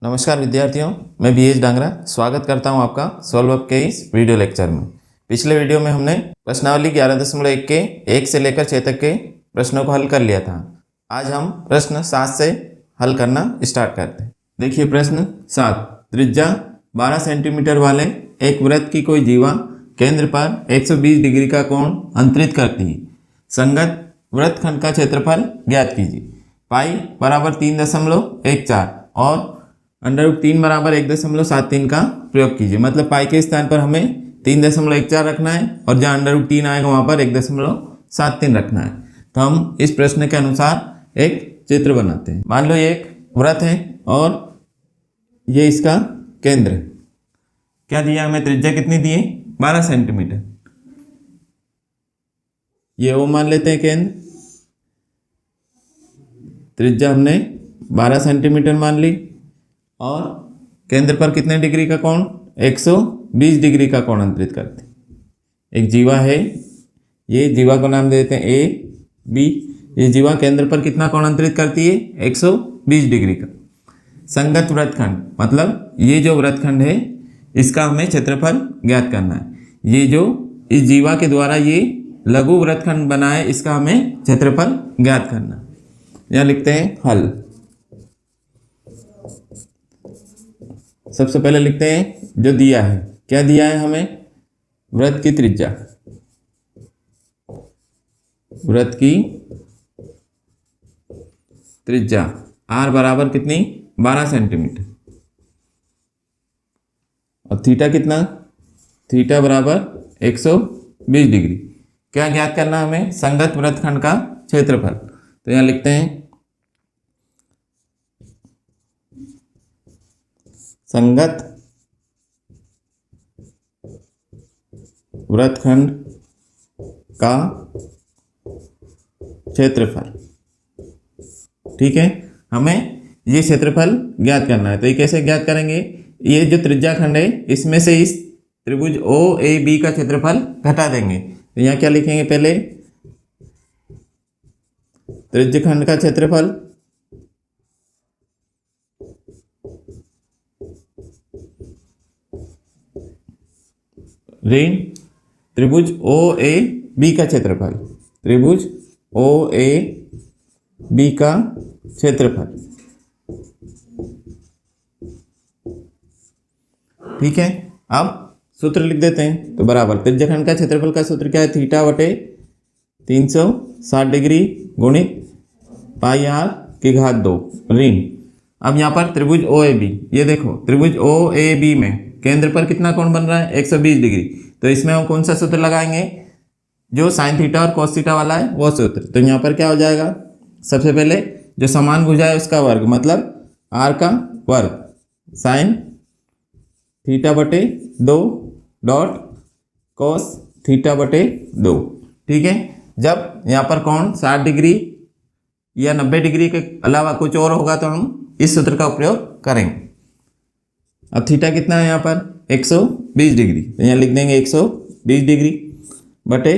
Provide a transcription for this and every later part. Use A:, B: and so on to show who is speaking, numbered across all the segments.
A: नमस्कार विद्यार्थियों, मैं बीएच डांगरा स्वागत करता हूं आपका सॉल्व अप के इस वीडियो लेक्चर में। पिछले वीडियो में हमने प्रश्नावली 11.1 के 1 से लेकर 6 तक के प्रश्नों को हल कर लिया था। आज हम प्रश्न 7 से हल करना स्टार्ट करते हैं। देखिए प्रश्न 7, त्रिज्या 12 सेंटीमीटर वाले एक वृत्त की कोई जीवा केंद्र पर 120 डिग्री का कोण अंतरित करती है। संगत वृत्तखंड का क्षेत्रफल ज्ञात कीजिए। पाई बराबर 3.14 और √3 बराबर 1.73 का प्रयोग कीजिए। मतलब पाई के स्थान पर हमें 3.14 रखना है और जहाँ √3 आएगा वहाँ पर 1.73 रखना है। तो हम इस प्रश्न के अनुसार एक चित्र बनाते हैं। मान लो ये एक वृत्त है और ये इसका केंद्र है। क्या दिया हमें? त्रिज्या कितनी दी है? 12 सेंटीमीटर। ये वो मान लेते हैं केंद्र। त्रिज्या हमने 12 सेंटीमीटर मान ली और केंद्र पर कितने डिग्री का कोण? 120 डिग्री का कोण अंतरित करते हैं। एक जीवा है, ये जीवा को नाम देते हैं ए बी। ये जीवा केंद्र पर कितना कोण अंतरित करती है? 120 डिग्री का। संगत वृत्तखंड मतलब ये जो वृत्तखंड है इसका हमें क्षेत्रफल ज्ञात करना है। ये जो इस जीवा के द्वारा ये लघु वृत्तखंड बना है इसका हमें क्षेत्रफल ज्ञात करना है। यहाँ लिखते हैं हल। सबसे पहले लिखते हैं जो दिया है। क्या दिया है हमें? वृत्त की त्रिज्या। वृत्त की त्रिज्या r बराबर कितनी? 12 सेंटीमीटर। और थीटा कितना? थीटा बराबर 120 डिग्री। क्या ज्ञात करना हमें? संगत वृत्तखंड का क्षेत्रफल। तो यहाँ लिखते हैं संगत वृत्तखंड का क्षेत्रफल। ठीक है, हमें ये क्षेत्रफल ज्ञात करना है। तो ये कैसे ज्ञात करेंगे? ये जो त्रिज्या खंड है इसमें से इस त्रिभुज ओ ए बी का क्षेत्रफल घटा देंगे। तो यहाँ क्या लिखेंगे? पहले त्रिज्या खंड का क्षेत्रफल ऋण त्रिभुज ओ ए बी का क्षेत्रफल। त्रिभुज ओ ए बी का क्षेत्रफल। ठीक है, अब सूत्र लिख देते हैं। तो बराबर त्रिज्याखंड का क्षेत्रफल का सूत्र क्या है? थीटा बटे 360 डिग्री गुणित पाई r की घात 2 ऋण। अब यहाँ पर त्रिभुज ओ ए बी, ये देखो त्रिभुज ओ ए बी में केंद्र पर कितना कोण बन रहा है? 120 डिग्री। तो इसमें हम कौन सा सूत्र लगाएंगे? जो साइन थीटा और कॉस थीटा वाला है वो सूत्र। तो यहाँ पर क्या हो जाएगा? सबसे पहले जो समान भुजा है उसका वर्ग मतलब r का वर्ग साइन थीटा बटे 2 डॉट कॉस थीटा बटे 2। ठीक है, जब यहाँ पर कोण 60 डिग्री या 90 डिग्री के अलावा कुछ और होगा तो हम इस सूत्र का उपयोग करेंगे। अब थीटा कितना है यहाँ पर? 120 डिग्री। तो यहाँ लिख देंगे 120 डिग्री बटे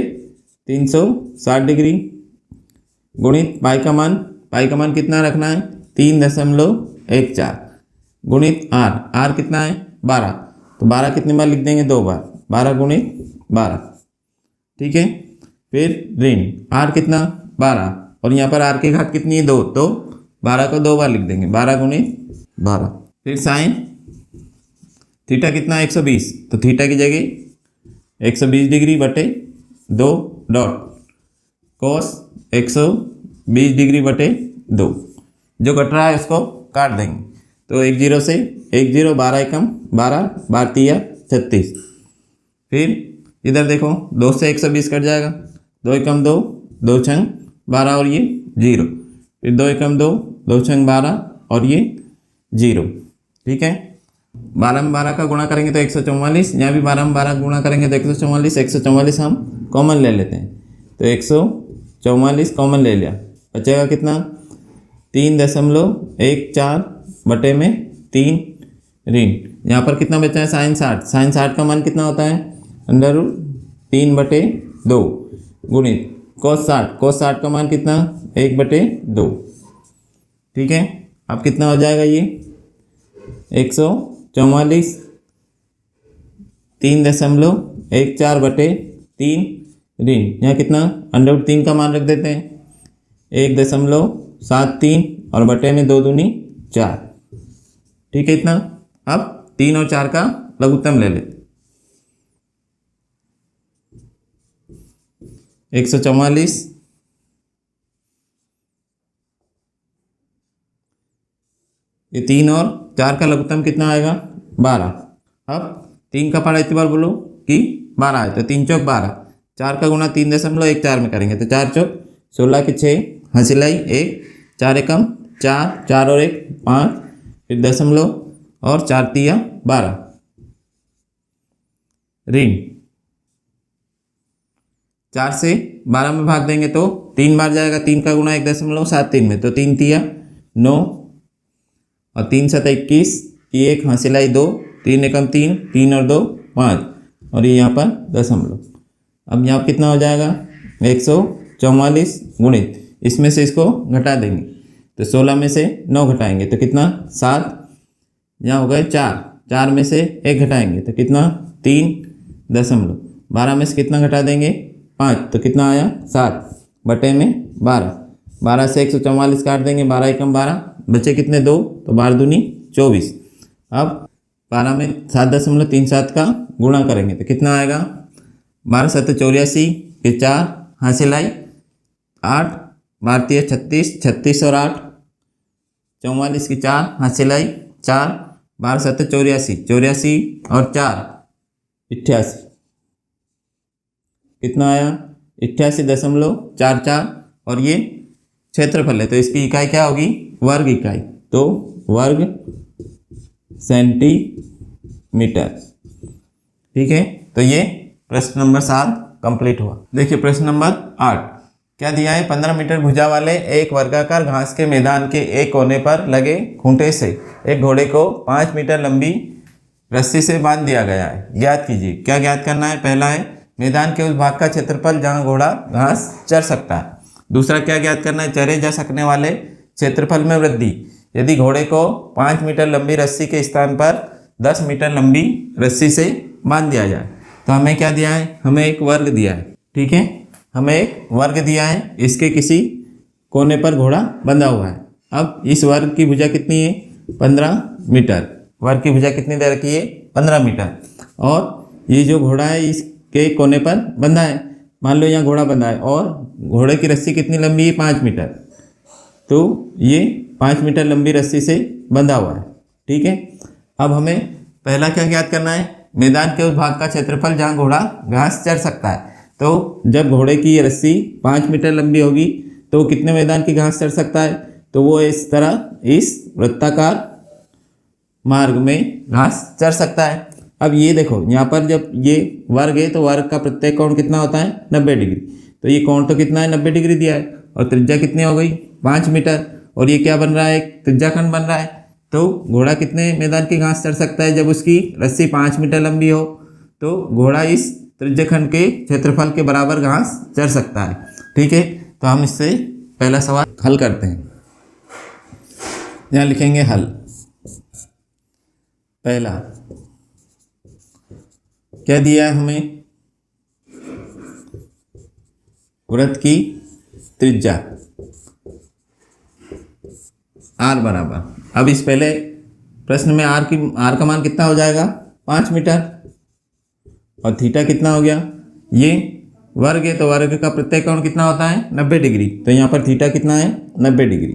A: 360 डिग्री गुणित पाई का मान कितना रखना है? 3.14 गुणित r कितना है? 12। तो 12 कितनी बार लिख देंगे? 2 बार। 12 गुणित 12। ठीक है, फिर ऋण r कितना? 12 और यहाँ पर r की घात कितनी है? 2। तो 12 को 2 बार लिख देंगे। 12 गुणित 12। फिर साइन थीटा कितना? 120। तो थीटा की जगह 120 डिग्री बटे 2 डॉट कॉस 120 डिग्री बटे 2। जो कट रहा है उसको काट देंगे। तो 1 0 से 1 0, 12 एकम 12, 12 तिया 36। फिर इधर देखो 2 से 120 कट जाएगा। 2 एकम 2, 2 छंग 12 और ये 0। फिर 2 एकम 2, 2 छंग 12 और ये 0। ठीक है, 12 में 12 का गुणा करेंगे तो 144। यहाँ भी 12 में 12 गुणा करेंगे तो 144। 144 हम कॉमन ले लेते हैं तो 144 कॉमन ले लिया। बचेगा कितना? 3.14 बटे में 3 ऋण। यहाँ पर कितना बचा है? साइन 60। साइन 60 का मान कितना होता है? √3 बटे 2 गुणित cos 60 का मान कितना? 1 बटे 2। ठीक है, अब कितना हो जाएगा? ये 144 3.14/3 ऋण, यहाँ कितना √3 का मान रख देते हैं 1.73 और बटे में 2 दूनी 4। ठीक है इतना। अब 3 और 4 का लघुत्तम ले लेते। 144 ये 3 और 4 का लघुत्तम कितना आएगा 12। अब 3 का पढ़ा इतनी बार बोलो कि 12 है तो 3 चौक 12, 4 का गुणा 3.14 में करेंगे तो 4 चौक 16 के 6 हंसिलाई 1, 4 एकम 4, 4 और 1 5, फिर दशमलव और 4 तिया 12 ऋण। 4 से 12 में भाग देंगे तो 3 बार जाएगा, 3 का गुणा 1.73 में तो 3 तिया 9 और 3 7 21 की 1 हंसिलाई 2, 3 एकम 3, 3 और 2 5 और ये यहाँ पर दशमलव। अब यहाँ कितना हो जाएगा 144 गुणित, इसमें से इसको घटा देंगे तो 16 में से 9 घटाएंगे तो कितना 7, यहाँ हो गए 4, 4 में से 1 घटाएंगे तो कितना 3.12, 12 में से कितना घटा देंगे 5 तो कितना आया 7 बटे में 12, 12 से 144 काट देंगे 12 एकम 12, बचे कितने 2 तो 12 दूनी 24। अब 12 में 7.37 का गुणा करेंगे तो कितना आएगा 12 7 84 के 4 हासिलाई 8, 12 3 36, 36 और 8 44 की 4 हासिलाई 4, 12 7 84, 84 और 4 88, कितना आया 88.44 और ये क्षेत्रफल है तो इसकी इकाई क्या होगी वर्ग इकाई, तो वर्ग सेंटीमीटर। ठीक है, तो ये प्रश्न नंबर 7 कंप्लीट हुआ। देखिए प्रश्न नंबर 8 क्या दिया है 15 मीटर भुजा वाले एक वर्गाकार घास के मैदान के एक कोने पर लगे खूंटे से एक घोड़े को 5 मीटर लंबी रस्सी से बांध दिया गया है। ज्ञात कीजिए। क्या ज्ञात करना है, पहला है मैदान के उस भाग का क्षेत्रफल जहां घोड़ा घास चर सकता है। दूसरा क्या ज्ञात करना है, चरे जा सकने वाले क्षेत्रफल में वृद्धि यदि घोड़े को 5 मीटर लंबी रस्सी के स्थान पर 10 मीटर लंबी रस्सी से बांध दिया जाए। तो हमें क्या दिया है, हमें एक वर्ग दिया है। ठीक है, हमें एक वर्ग दिया है, इसके किसी कोने पर घोड़ा बंधा हुआ है। अब इस वर्ग की भुजा कितनी है 15 मीटर, वर्ग की भुजा कितनी दे रखी है 15 मीटर और ये जो घोड़ा है इसके कोने पर बंधा है। मान लो यहाँ घोड़ा बंधा है और घोड़े की रस्सी कितनी लंबी है 5 मीटर, तो ये 5 मीटर लंबी रस्सी से बंधा हुआ है। ठीक है, अब हमें पहला क्या ज्ञात करना है, मैदान के उस भाग का क्षेत्रफल जहाँ घोड़ा घास चर सकता है। तो जब घोड़े की ये रस्सी 5 मीटर लंबी होगी तो कितने मैदान की घास चर सकता है, तो वो इस तरह इस वृत्ताकार मार्ग में घास चर सकता है। अब ये देखो यहाँ पर जब ये वर्ग है तो वर्ग का प्रत्येक कोण कितना होता है 90 डिग्री, तो ये कोण तो कितना है 90 डिग्री दिया है और त्रिज्या कितनी हो गई 5 मीटर और ये क्या बन रहा है, एक त्रिज्याखंड बन रहा है। तो घोड़ा कितने मैदान की घास चर सकता है, जब उसकी रस्सी 5 मीटर लंबी हो तो घोड़ा इस त्रिज्याखंड के क्षेत्रफल के बराबर घास चर सकता है। ठीक है, तो हम इससे पहला सवाल हल करते हैं। यहाँ लिखेंगे हल। पहला क्या दिया है हमें, वृत्त की त्रिज्या r बराबर, अब इस पहले प्रश्न में r का मान कितना हो जाएगा 5 मीटर और थीटा कितना हो गया, ये वर्ग है तो वर्ग का प्रत्येक कोण कितना होता है 90 डिग्री, तो यहाँ पर थीटा कितना है 90 डिग्री।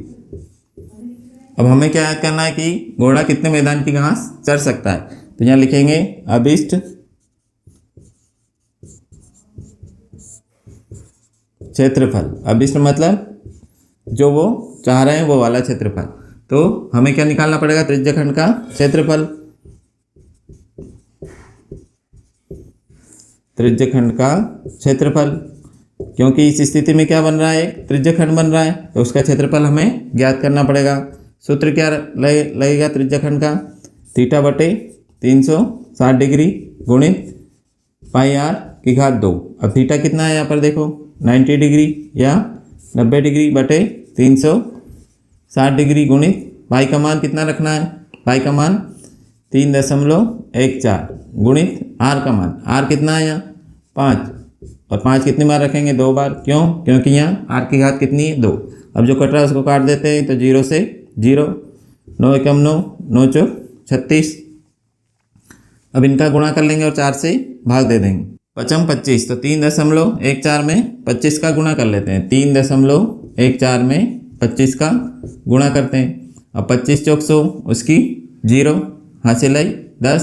A: अब हमें क्या याद करना है कि घोड़ा कितने मैदान की घास चर सकता है, तो यहाँ लिखेंगे अभिष्ट क्षेत्रफल। अभिष्ट मतलब जो वो चाह रहे हैं वो वाला क्षेत्रफल, तो हमें क्या निकालना पड़ेगा त्रिज्याखंड का क्षेत्रफल। त्रिज्याखंड का क्षेत्रफल, क्योंकि इस स्थिति में क्या बन रहा है, एक त्रिज्याखंड बन रहा है तो उसका क्षेत्रफल हमें ज्ञात करना पड़ेगा। सूत्र क्या लगेगा त्रिज्याखंड का, थीटा बटे 360 डिग्री गुणित पाई r की घात 2। अब थीटा कितना है यहाँ पर देखो 90 डिग्री या 90 डिग्री बटे 360 डिग्री गुणित पाई का मान कितना रखना है पाई का मान 3.14 गुणित आर का मान, आर कितना आया 5, और 5 कितनी बार रखेंगे 2 बार, क्यों, क्योंकि यहाँ आर की घात कितनी है 2। अब जो कट रहा है उसको काट देते हैं, तो 0 से 0, 9 एकम 9, 9 चौक 36। अब इनका गुणा कर लेंगे और 4 से भाग दे देंगे। 5 25, तो 3.14 में 25 का गुणा कर लेते हैं, 3.14 में 25 का गुणा करते हैं। अब 25 चौक 100, उसकी 0 हासिल आई 10,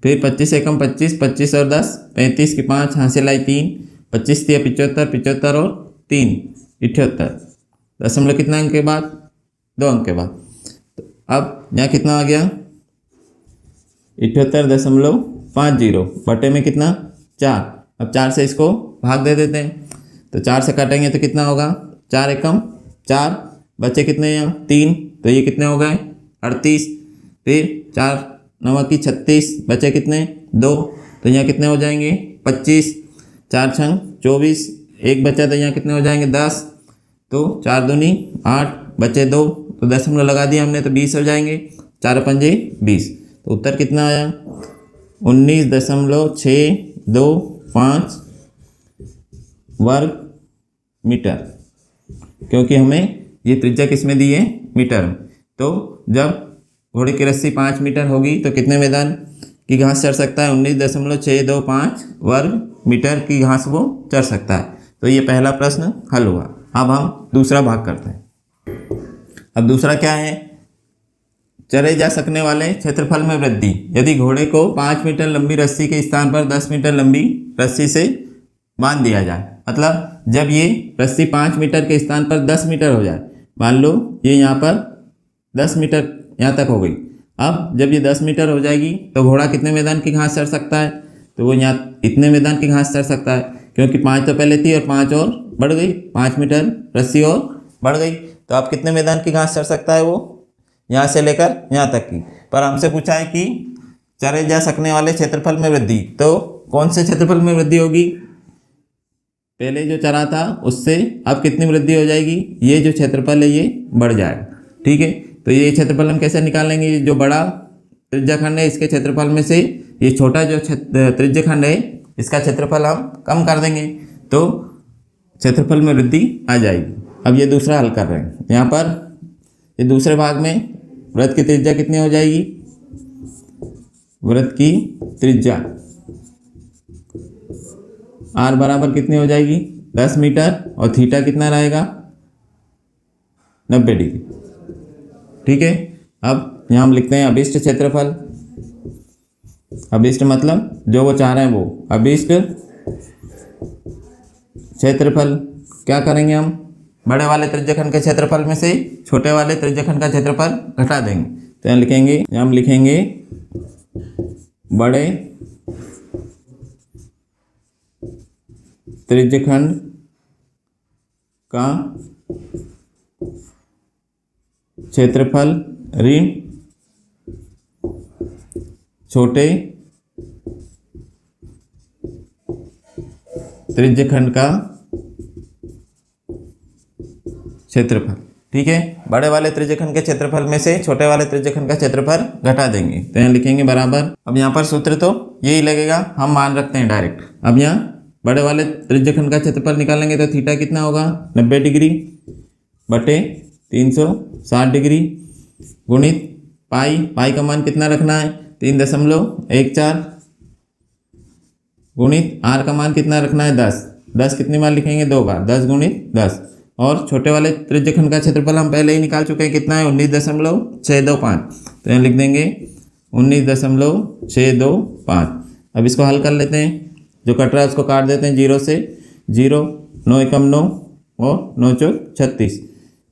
A: फिर 25 एकम 25, 25 और 10 35 की 5 हासिल आई 3, 25 दिया 75, 75 और 3 78, दशमलव कितना अंक के बाद 2 अंक के बाद। तो अब यहाँ कितना आ गया 78.50 बटे में कितना 4। अब 4 से इसको भाग दे देते हैं, तो 4 से काटेंगे तो कितना होगा 4 एकम 4, बचे कितने यहाँ 3, तो ये कितने हो गए 38, फिर 4 9 की 36, बचे कितने 2, तो यहाँ कितने हो जाएंगे 25, 4 छंग 24, एक बचा तो यहाँ कितने हो जाएंगे 10, तो 4 दूनी 8, बचे 2, तो दशमलव लगा दिया हमने तो 20 हो जाएंगे, 4 पंजे 20। तो उत्तर कितना आया 19.625 वर्ग मीटर, क्योंकि हमें ये त्रिज्या किस में दी है मीटर में। तो जब घोड़े की रस्सी 5 मीटर होगी तो कितने मैदान की घास चढ़ सकता है 19.625 वर्ग मीटर की घास वो चढ़ सकता है। तो ये पहला प्रश्न हल हुआ। अब हम दूसरा भाग करते हैं। अब दूसरा क्या है, चढ़े जा सकने वाले क्षेत्रफल में वृद्धि। यदि घोड़े को 5 मीटर लंबी रस्सी के स्थान पर 10 मीटर लंबी रस्सी से बांध दिया जाए, मतलब जब ये रस्सी 5 मीटर के स्थान पर 10 मीटर हो जाए, मान लो ये यहाँ पर 10 मीटर यहाँ तक हो गई। अब जब ये 10 मीटर हो जाएगी तो घोड़ा कितने मैदान की घास चढ़ सकता है, तो वो यहाँ इतने मैदान की घास चढ़ सकता है, क्योंकि 5 तो पहले थी और 5 और बढ़ गई, 5 मीटर रस्सी और बढ़ गई। तो अब कितने मैदान की घास चढ़ सकता है वो, यहाँ से लेकर यहाँ तक की। पर हमसे पूछा है कि चढ़े जा सकने वाले क्षेत्रफल में वृद्धि, तो कौन से क्षेत्रफल में वृद्धि होगी, पहले जो चढ़ा था उससे अब कितनी वृद्धि हो जाएगी, ये जो क्षेत्रफल है ये बढ़ जाएगा। ठीक है, तो ये क्षेत्रफल हम कैसे निकालेंगे, जो बड़ा त्रिज्याखंड है इसके क्षेत्रफल में से ये छोटा जो त्रिज्याखंड है इसका क्षेत्रफल हम कम कर देंगे, तो क्षेत्रफल में वृद्धि आ जाएगी। अब ये दूसरा हल कर रहे हैं। यहाँ पर ये दूसरे भाग में वृत्त की त्रिज्या कितनी हो जाएगी, वृत्त की त्रिज्या r बराबर कितनी हो जाएगी 10 मीटर, और थीटा कितना रहेगा 90 डिग्री। ठीक है, अब यहाँ हम लिखते हैं अभिष्ट क्षेत्रफल। अभिष्ट मतलब जो वो चाह रहे हैं वो अभिष्ट क्षेत्रफल। क्या करेंगे हम, बड़े वाले त्रिज्याखंड के क्षेत्रफल में से छोटे वाले त्रिज्याखंड का क्षेत्रफल घटा देंगे। तो यहाँ लिखेंगे, यहाँ हम लिखेंगे बड़े त्रिज्याखंड का क्षेत्रफल ऋण छोटे त्रिज्याखंड का क्षेत्रफल। ठीक है, बड़े वाले त्रिज्याखंड के क्षेत्रफल में से छोटे वाले त्रिज्याखंड का क्षेत्रफल घटा देंगे। तो यहाँ लिखेंगे बराबर, अब यहाँ पर सूत्र तो यही लगेगा, हम मान रखते हैं डायरेक्ट। अब यहाँ बड़े वाले त्रिज्याखंड का क्षेत्रफल निकालेंगे तो थीटा कितना होगा 90 डिग्री बटे 360 डिग्री गुणित पाई, पाई का मान कितना रखना है 3.14 गुणित आर का मान कितना रखना है 10, 10 कितनी बार लिखेंगे 2 बार, 10 गुणित 10। और छोटे वाले त्रिज्याखंड का क्षेत्रफल हम पहले ही निकाल चुके हैं, कितना है 19.625। तो यहाँ लिख देंगे 19.625। अब इसको हल कर लेते हैं, जो कट रहा है उसको काट देते हैं 0 से 0, 9 एकम 9 और 9 चौक 36।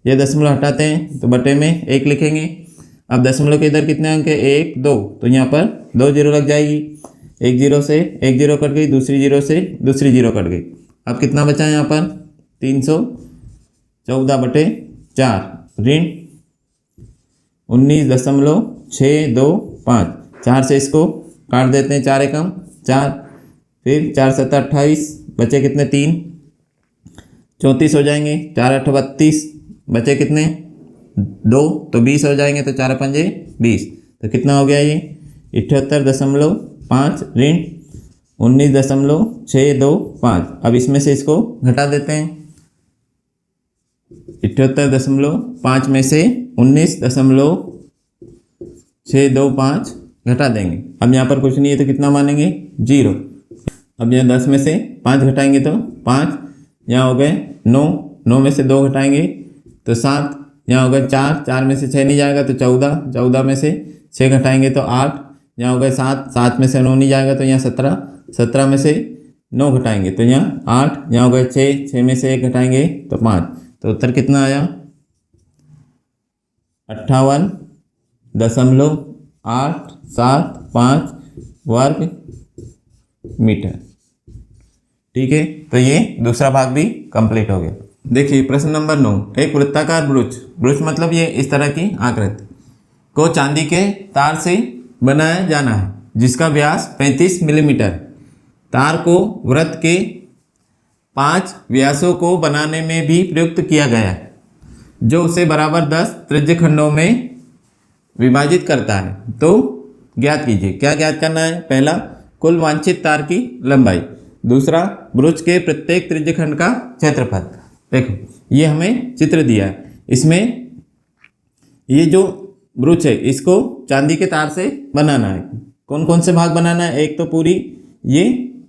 A: ये दशमलव हटाते हैं तो बटे में 1 लिखेंगे। अब दशमलव के इधर कितने अंक है 1 2, तो यहाँ पर 2 जीरो लग जाएगी, 1 0 से 1 0 कट गई, दूसरी 0 से दूसरी 0 कट गई। अब कितना बचा है यहाँ पर 314/4 ऋण 19.625। 4 से इसको काट देते हैं, 4 एकम 4, फिर 4 7 28, बचे कितने 3, 34 हो जाएंगे, 4 8 32, बचे कितने 2, तो 20 हो जाएंगे, तो 4 पंजे 20। तो कितना हो गया ये 78.5 ऋण 19.625। अब इसमें से इसको घटा देते हैं। 78.5 में से 19.625 घटा देंगे। अब यहाँ पर कुछ नहीं है तो कितना मानेंगे 0। अब यहाँ 10 में से 5 घटाएंगे तो 5, यहाँ हो गए 9, 9 में से 2 घटाएंगे तो 7, यहाँ हो गए 4, 4 में से 6 नहीं जाएगा तो 14, 14 में से 6 घटाएंगे तो 8, यहाँ हो गए 7, 7 में से 9 नहीं जाएगा तो यहाँ 17, 17 में से 9 घटाएंगे तो यहाँ 8, यहाँ हो गए 6, 6 में से 1 घटाएंगे तो 5। तो उत्तर कितना आया 58.875 वर्ग मीटर। ठीक है, तो ये दूसरा भाग भी कंप्लीट हो गया। देखिए प्रश्न नंबर 9, एक वृत्ताकार ब्रुच, ब्रुच मतलब ये इस तरह की आकृति को चांदी के तार से बनाया जाना है जिसका व्यास 35 मिलीमीटर। तार को वृत्त के 5 व्यासों को बनाने में भी प्रयुक्त किया गया है जो उसे बराबर 10 त्रिज्य खंडों में विभाजित करता है। तो ज्ञात कीजिए। क्या ज्ञात करना है? पहला, कुल वांछित तार की लंबाई। दूसरा, ब्रुच के प्रत्येक त्रिज्य खंड का क्षेत्रफल। देखो ये हमें चित्र दिया है, इसमें ये जो ब्रुच है इसको चांदी के तार से बनाना है। कौन कौन से भाग बनाना है? एक तो पूरी ये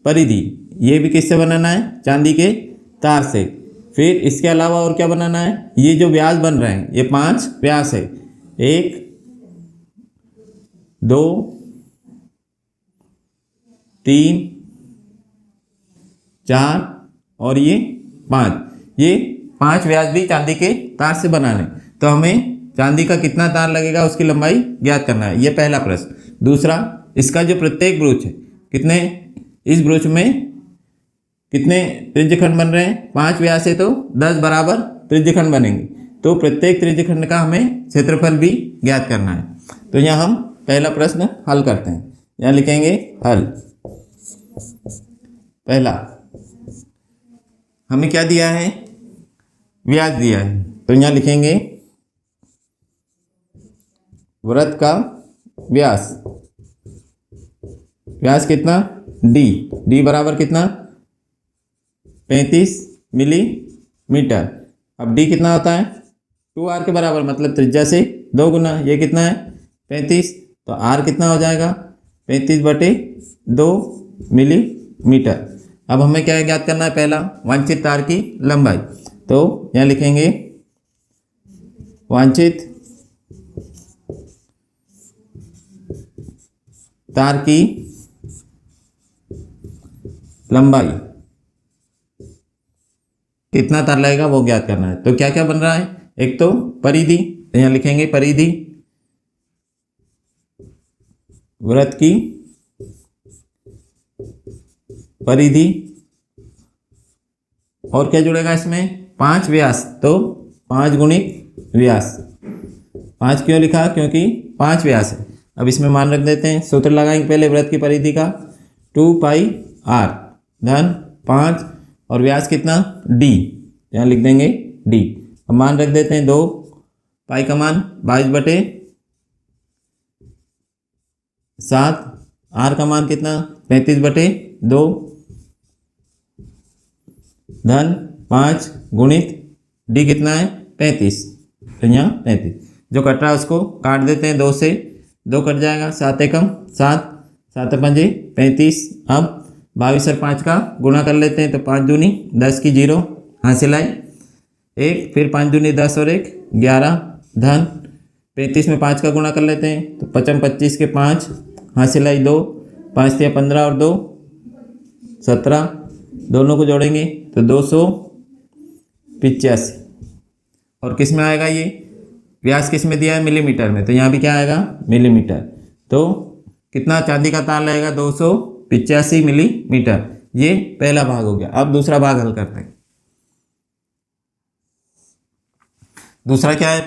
A: परिधि, ये भी किससे बनाना है? चांदी के तार से। फिर इसके अलावा और क्या बनाना है? ये जो व्यास बन रहे हैं ये 5 व्यास है, 1 2 3 4 और ये 5, ये 5 व्यास भी चांदी के तार से बनाने। तो हमें चांदी का कितना तार लगेगा उसकी लंबाई ज्ञात करना है, ये पहला प्रश्न। दूसरा, इसका जो प्रत्येक ब्रुच है कितने, इस ब्रुच में कितने त्रिज्यखंड बन रहे हैं? 5 व्यास है तो 10 बराबर त्रिज्यखंड बनेंगे। तो प्रत्येक त्रिज्यखंड का हमें क्षेत्रफल भी ज्ञात करना है। तो यहाँ हम पहला प्रश्न हल करते हैं। यहाँ लिखेंगे हल। पहला, हमें क्या दिया है? व्यास दिया है। तो यहाँ लिखेंगे वृत्त का व्यास, व्यास कितना? डी, डी बराबर कितना? 35 मिलीमीटर। अब डी कितना होता है? 2r के बराबर, मतलब त्रिज्या से 2 गुना। ये कितना है? 35। तो r कितना हो जाएगा? 35/2 मिलीमीटर। अब हमें क्या ज्ञात करना है? पहला, वांछित तार की लंबाई। तो यहाँ लिखेंगे वांछित तार की लंबाई, कितना तार लगेगा वो ज्ञात करना है। तो क्या क्या बन रहा है? एक तो परिधि, तो यहाँ लिखेंगे परिधि, वृत्त की परिधि। और क्या जुड़ेगा इसमें? 5 व्यास, तो 5 गुणित व्यास। 5 क्यों लिखा? क्योंकि 5 व्यास है। अब इसमें मान रख देते हैं। सूत्र लगाएंगे पहले वृत्त की परिधि का, 2πr धन 5 और व्यास कितना? d, यहाँ लिख देंगे d। अब मान रख देते हैं 2, पाई का मान 22/7, r का मान कितना? 35/2 धन 5 गुणित d कितना है? 35। तो यहाँ 35 जो कट रहा है उसको काट देते हैं 2 से, 2 कट जाएगा, 7 एकम 7, 7 पंजे 35। अब 22 और 5 का गुणा कर लेते हैं तो 5 दूनी 10 की 0 हासिल आई 1, फिर 5 दूनी 10 और 1 11 धन 35 में 5 का गुणा कर लेते हैं तो 55 25 के 5 हासिल आई 2, 5 दिया 15 और 2 17, दोनों को जोड़ेंगे तो 285। और किस में आएगा ये? व्यास किस में दिया है? मिलीमीटर में। तो यहाँ भी क्या आएगा? मिलीमीटर। तो कितना चांदी का तार लगेगा? 285 मिलीमीटर। ये पहला भाग हो गया। अब दूसरा भाग हल करते हैं। दूसरा क्या है?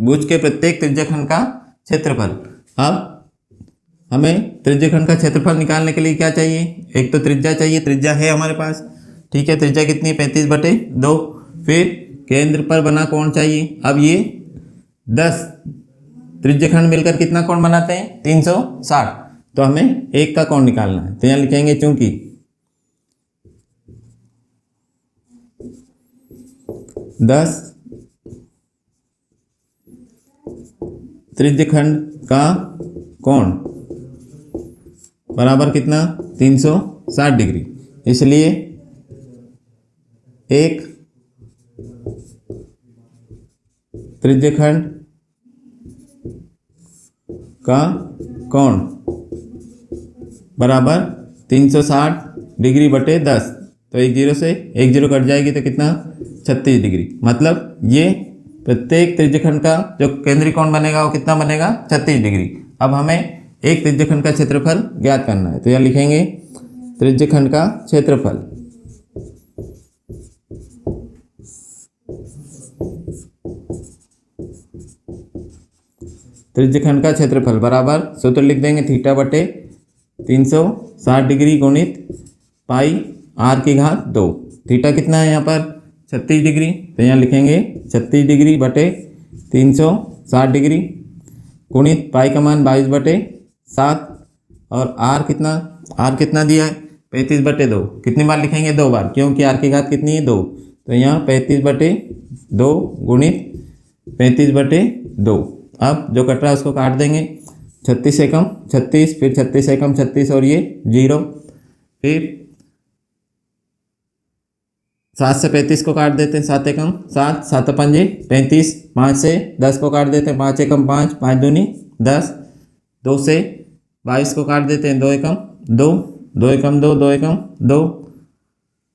A: भुज के प्रत्येक त्रिज्यखंड का क्षेत्रफल। अब हमें त्रिज्यखंड का क्षेत्रफल निकालने के लिए क्या चाहिए? एक तो त्रिज्या चाहिए, त्रिज्या है हमारे पास, ठीक है। त्रिज्या कितनी? 35/2। फिर केंद्र पर बना कोण चाहिए। अब ये 10 त्रिज्यखंड मिलकर कितना कोण बनाते हैं 360। तो हमें एक का कोण निकालना है, तो यहाँ लिखेंगे चूंकि 10 त्रिज्यखंड का कोण बराबर कितना 360 डिग्री, इसलिए एक त्रिज्यखंड का कोण बराबर 360 डिग्री बटे 10। तो एक जीरो से एक जीरो कट जाएगी तो कितना 36 डिग्री। मतलब ये प्रत्येक त्रिज्यखंड का जो केंद्रीय कोण बनेगा वो कितना बनेगा 36 डिग्री। अब हमें एक त्रिज्यखंड का क्षेत्रफल ज्ञात करना है, तो यहाँ लिखेंगे त्रिज्यखंड का क्षेत्रफल। त्रिज्यखंड का क्षेत्रफल बराबर सूत्र लिख देंगे थीटा बटे 360 डिग्री गुणित पाई r की घात 2। थीटा कितना है यहाँ पर 36 डिग्री, तो यहाँ लिखेंगे 36 डिग्री बटे 360 डिग्री गुणित पाई का मान 22 बटे 7 और r कितना दिया है 35 बटे 2। कितनी बार लिखेंगे 2 बार, क्योंकि r की घात कितनी है 2। तो यहाँ 35 बटे 2 गुणित 35 बटे 2। अब जो कट रहा है उसको काट देंगे, 36 एकम 36, फिर 36 एकम 36 और ये 0, फिर 7 से 35 को काट देते हैं 7 एकम 7, 7 पंजे 35, 5 से 10 को काट देते हैं 5 एकम 5, 5 दूनी 10, 2 से 22 को काट देते हैं 2 एकम 2, 2 एकम 2, 2 एकम 2।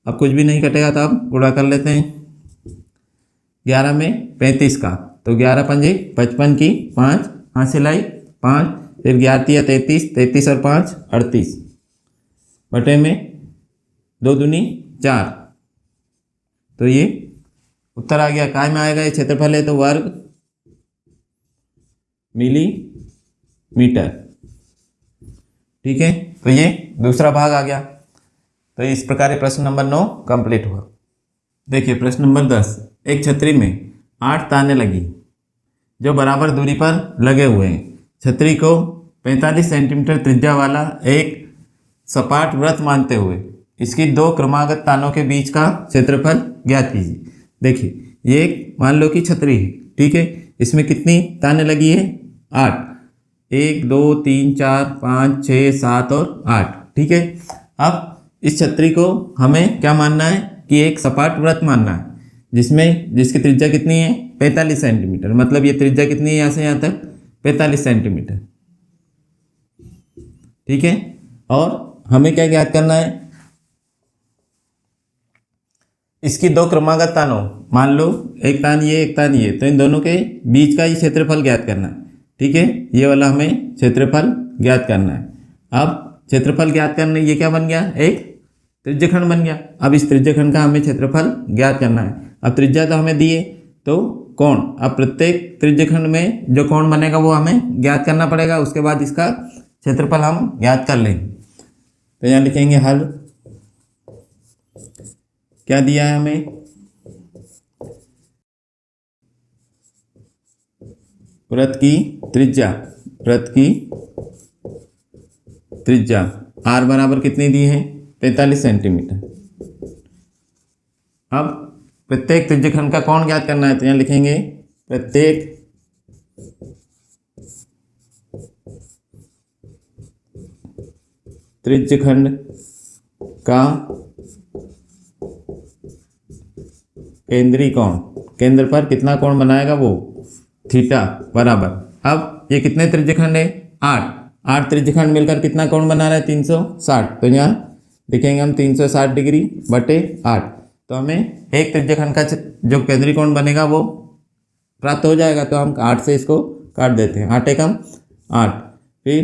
A: अब कुछ भी नहीं कटेगा तो अब गुणा कर लेते हैं 11 में 35 का, तो 11 पंजे 55 की 5, 5 से लाई 5, फिर 11 तिया 33, 33 और 5 38 बटे में 2 दूनी 4। तो ये उत्तर आ गया। काय में आएगा, ये क्षेत्रफल है तो वर्ग मिलीमीटर। ठीक है, तो ये दूसरा भाग आ गया। तो इस प्रकार प्रश्न नंबर 9 कंप्लीट हुआ। देखिए प्रश्न नंबर 10, एक छतरी में 8 ताने लगी जो बराबर दूरी पर लगे हुए हैं। छतरी को 45 सेंटीमीटर त्रिज्या वाला एक सपाट वृत्त मानते हुए इसकी 2 क्रमागत तानों के बीच का क्षेत्रफल ज्ञात कीजिए। देखिए ये एक मान लो कि छतरी है, ठीक है, इसमें कितनी ताने लगी है 8, 1 2 3 4 5 6 7 और 8। ठीक है, अब इस छतरी को हमें क्या मानना है कि एक सपाट वृत्त मानना है जिसकी त्रिज्या कितनी है 45 सेंटीमीटर। मतलब ये त्रिज्या कितनी है यहाँ से यहाँ तक 45 सेंटीमीटर। ठीक है, और हमें क्या ज्ञात करना है, इसकी 2 क्रमागत तानों, मान लो एक तान ये एक तान ये, तो इन दोनों के बीच का ही क्षेत्रफल ज्ञात करना है। ठीक है, ये वाला हमें क्षेत्रफल ज्ञात करना है। अब क्षेत्रफल ज्ञात करने ये क्या बन गया, एक त्रिज्यखंड बन गया। अब इस त्रिज्यखंड का हमें क्षेत्रफल ज्ञात करना है। अब त्रिज्या तो हमें दिए, तो कोण, अब प्रत्येक त्रिज्यखंड में जो कोण बनेगा वो हमें ज्ञात करना पड़ेगा। उसके बाद इसका क्षेत्रफल हम ज्ञात कर लेंगे। तो यहाँ लिखेंगे हल। क्या दिया है हमें, वृत्त की त्रिज्या r बराबर कितनी दी है 45 सेंटीमीटर। अब प्रत्येक त्रिज्यखंड का कोण ज्ञात करना है, तो यहाँ लिखेंगे प्रत्येक त्रिज्यखंड का केंद्रीय कोण, केंद्र पर कितना कोण बनाएगा वो थीटा बराबर। अब ये कितने त्रिज्यखंड है 8 त्रिज्यखंड मिलकर कितना कोण बना रहा है 360। तो यहाँ लिखेंगे हम 360 डिग्री बटे 8। तो हमें एक त्रिज्यखंड का जो केंद्रीय कोण बनेगा वो प्राप्त हो जाएगा। तो हम 8 से इसको काट देते हैं, 8 एकम 8, फिर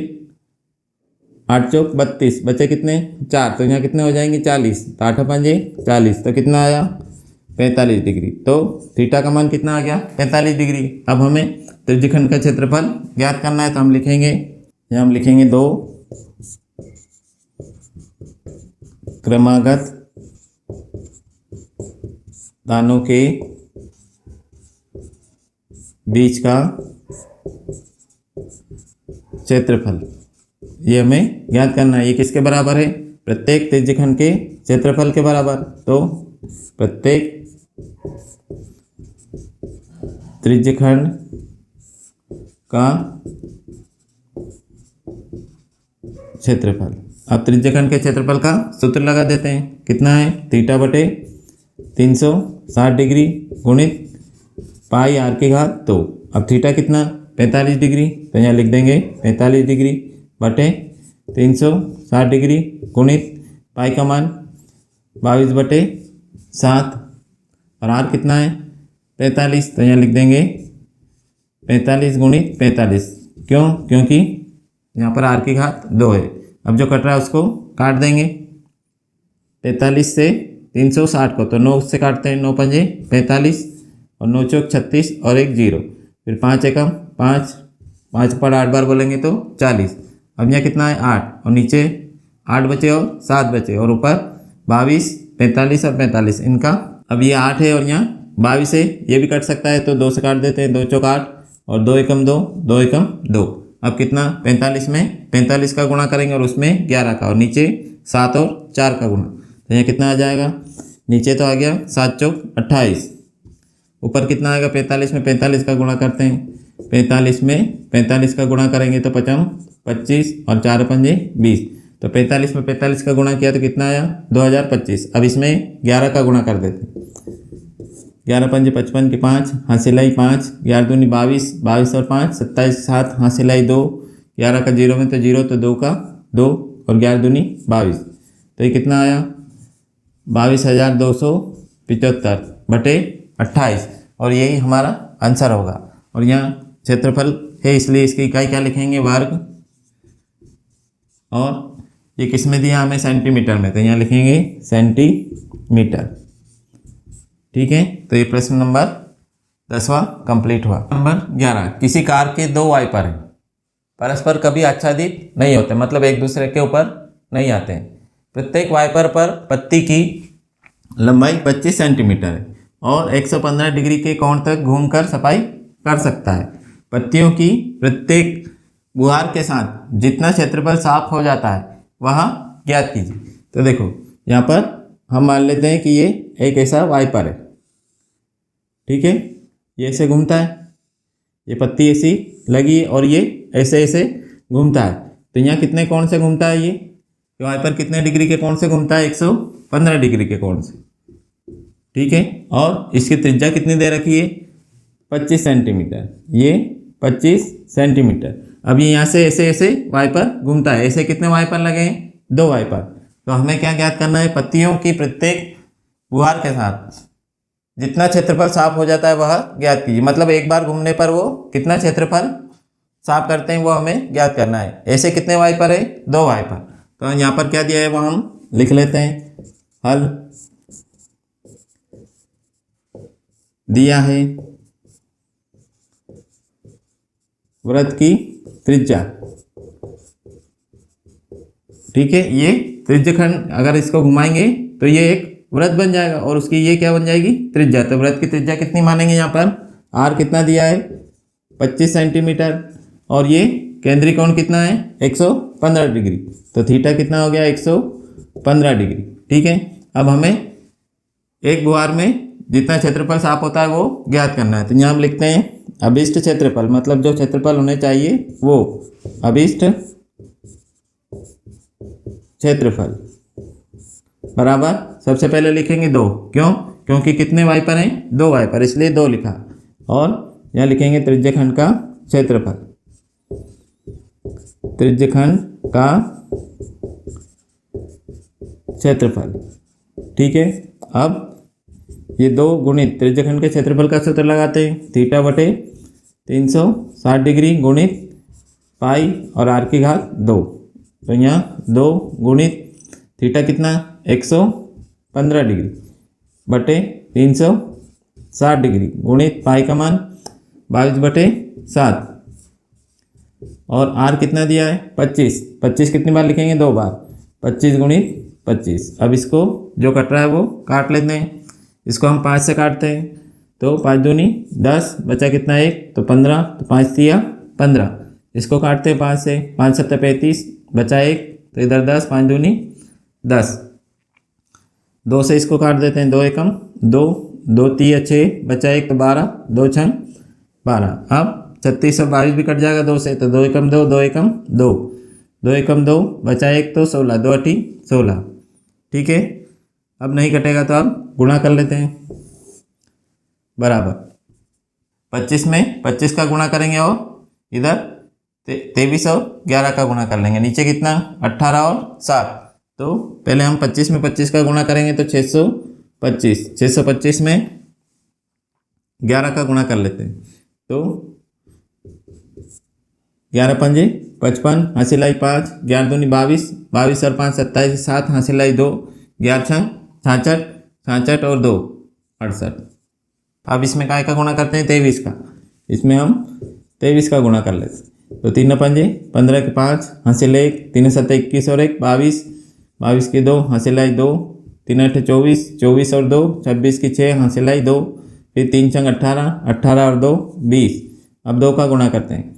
A: 8 चौक 32, बचे कितने 4, तो यहाँ कितने हो जाएंगे 40, तो 8 पंजे 40, तो कितना आया 45 डिग्री। तो थीटा का मान कितना आ गया 45 डिग्री। अब हमें त्रिज्यखंड का क्षेत्रफल ज्ञात करना है, तो हम लिखेंगे, यहाँ हम लिखेंगे 2 क्रमागत तानों के बीच का क्षेत्रफल, ये हमें ज्ञात करना है। ये किसके बराबर है? प्रत्येक त्रिज्यखंड के क्षेत्रफल के बराबर। तो प्रत्येक त्रिज्यखंड का क्षेत्रफल। अब त्रिज्यखंड के क्षेत्रफल का सूत्र लगा देते हैं। कितना है? थीटा बटे 360 डिग्री गुणित पाई आर की घात 2। अब थीटा कितना? 45 डिग्री, तो यहाँ लिख देंगे 45 डिग्री बटे 360 डिग्री गुणित पाई का मान 22 बटे 7 और आर कितना है? 45, तो यहाँ लिख देंगे 45 गुणित 45। क्यों? क्योंकि यहाँ पर आर की घात 2 है। अब जो कट रहा है उसको काट देंगे। 45 से 360 को तो 9 से काटते हैं, 9 पंजे 45 और 9 चौक 36 और 1 0, फिर 5 एकम 5, 5 पर 8 बार बोलेंगे तो 40। अब यहाँ कितना है? 8 और नीचे 8 बचे और 7 बचे और ऊपर 22, 45 और 45 इनका। अब ये 8 है और यहाँ 22 है, ये भी कट सकता है तो 2 से काट देते हैं। 2 चौक 8 और 2 एकम 2, 2 एकम 2। अब कितना? 45 में 45 का गुणा करेंगे और उसमें 11 का और नीचे 7 और 4 का गुणा, तो यहाँ कितना आ जाएगा? नीचे तो आ गया 7 चौक 28, ऊपर कितना आएगा? 45 में 45 का गुणा करते हैं। 45 में 45 का गुणा करेंगे तो 25 और 4 पंजे 20, तो 45 में 45 का गुणा किया तो कितना आया? 2025। अब इसमें 11 का गुणा कर देते हैं। 11 पंजे 55 के 5, हाँ सिलाई 5, 11 दूनी 22, 22 और 5 27, 7 हाँ सिलाई 2, 11 का 0 में तो 0, तो 2 का 2 और 11 दूनी 22, तो ये कितना आया? 22,275 बटे 28 और यही हमारा आंसर होगा। और यहाँ क्षेत्रफल है इसलिए इसकी इकाई क्या लिखेंगे? वर्ग। और ये किस में दिया हमें? सेंटीमीटर में, तो यहाँ लिखेंगे सेंटीमीटर। ठीक है, तो ये प्रश्न नंबर 10वां कंप्लीट हुआ। नंबर 11, किसी कार के 2 वाइपर हैं, परस्पर कभी आच्छादित नहीं होते, मतलब एक दूसरे के ऊपर नहीं आते हैं। प्रत्येक वाइपर पर पत्ती की लंबाई 25 सेंटीमीटर है और 115 डिग्री के कोण तक घूमकर सफाई कर सकता है। पत्तियों की प्रत्येक बुहार के साथ जितना क्षेत्रफल साफ हो जाता है वह ज्ञात कीजिए। तो देखो यहाँ पर हम मान लेते हैं कि ये एक ऐसा वाइपर है, ठीक है, ये ऐसे घूमता है, ये पत्ती ऐसी लगी और ये ऐसे ऐसे घूमता है। तो यहाँ कितने कोण से घूमता है? ये वाइपर कितने डिग्री के कोण से घूमता है? 115 डिग्री के कोण से, ठीक है। और इसकी त्रिज्या कितनी दे रखी है? 25 सेंटीमीटर, ये 25 सेंटीमीटर। अब ये यहाँ से ऐसे ऐसे वाइपर घूमता है, ऐसे कितने वाइपर लगे हैं? 2 वाइपर। तो हमें क्या ज्ञात करना है? पत्तियों की प्रत्येक बुहार के साथ जितना क्षेत्रफल साफ हो जाता है वह ज्ञात कीजिए। मतलब एक बार घूमने पर वो कितना क्षेत्रफल साफ करते हैं वो हमें ज्ञात करना है। ऐसे कितने वाइपर है? 2 वाइपर। तो यहाँ पर क्या दिया है वो हम लिख लेते हैं। हल दिया है वृत्त की त्रिज्या, ठीक है। ये त्रिज्यखंड अगर इसको घुमाएंगे तो ये एक वृत्त बन जाएगा और उसकी ये क्या बन जाएगी? त्रिज्या। तो वृत्त की त्रिज्या कितनी मानेंगे? यहाँ पर आर कितना दिया है? 25 सेंटीमीटर और ये केंद्रीय कोण कितना है? 115 डिग्री। तो थीटा कितना हो गया? 115 डिग्री, ठीक है। अब हमें एक बुहार में जितना क्षेत्रफल साफ होता है वो ज्ञात करना है। तो यहाँ हम लिखते हैं अभिष्ट क्षेत्रफल, मतलब जो क्षेत्रफल होने चाहिए वो अभिष्ट क्षेत्रफल बराबर सबसे पहले लिखेंगे 2। क्यों? क्योंकि कितने वाइपर हैं? 2 वाइपर, इसलिए 2 लिखा। और यहाँ लिखेंगे त्रिज्यखंड का क्षेत्रफल, त्रिज्यखंड का क्षेत्रफल, ठीक है। अब ये 2 गुणित त्रिज्यखंड के क्षेत्रफल का सूत्र लगाते हैं। थीटा बटे 360 डिग्री गुणित पाई और आर की घात 2। तो यहाँ 2 गुणित थीटा कितना? 115 डिग्री बटे 360 डिग्री गुणित पाई का मान 22 बटे 7 और आर कितना दिया है? 25। 25 कितनी बार लिखेंगे? 2 बार। 25 गुणित 25। अब इसको जो कट रहा है वो काट लेते हैं। इसको हम 5 से काटते हैं तो 5 दूनी 10, बचा कितना? 1, तो 15, तो 5 दिया 15। इसको काटते हैं 5 से, 5 7 35, बचा 1, तो इधर 10, 5 दूनी 10। 2 से इसको काट देते हैं, 2 एकम 2, 2 3 6, बचा 1 तो 12, 2 छंग 12। अब 36 और 22 भी कट जाएगा 2 से, तो 2 एकम 2, 2 एकम 2, 2 एकम 2, बचा 1 तो 16, 2 8 16। ठीक है, अब नहीं कटेगा तो अब गुणा कर लेते हैं, बराबर 25 में 25 का गुणा करेंगे और इधर 23 और 11 का गुणा कर लेंगे। नीचे कितना, 18 और 7। तो पहले हम 25 में 25 का गुणा करेंगे तो 625, 625 में 11 का गुणा कर लेते हैं, तो 11 पंजे 55, हासिल आई 5, 11 दूनी 22, 22 और 5 27, 7 हासिल आई 2, 11 छंग 66, 66 और 2 68। अब इसमें काय का गुणा करते हैं, 23 का, इसमें हम 23 का गुणा कर लेते हैं, तो 3 पंजे 15 के 5, हासिल 1, 3 7 21 और 1 22, 22 की 2, हासिल आई 2, 3 8 24, 24 और 2 26 की 6, हासिल आई 2, फिर 3 छंग 18, 18 और 2 20। अब 2 का गुणा करते हैं,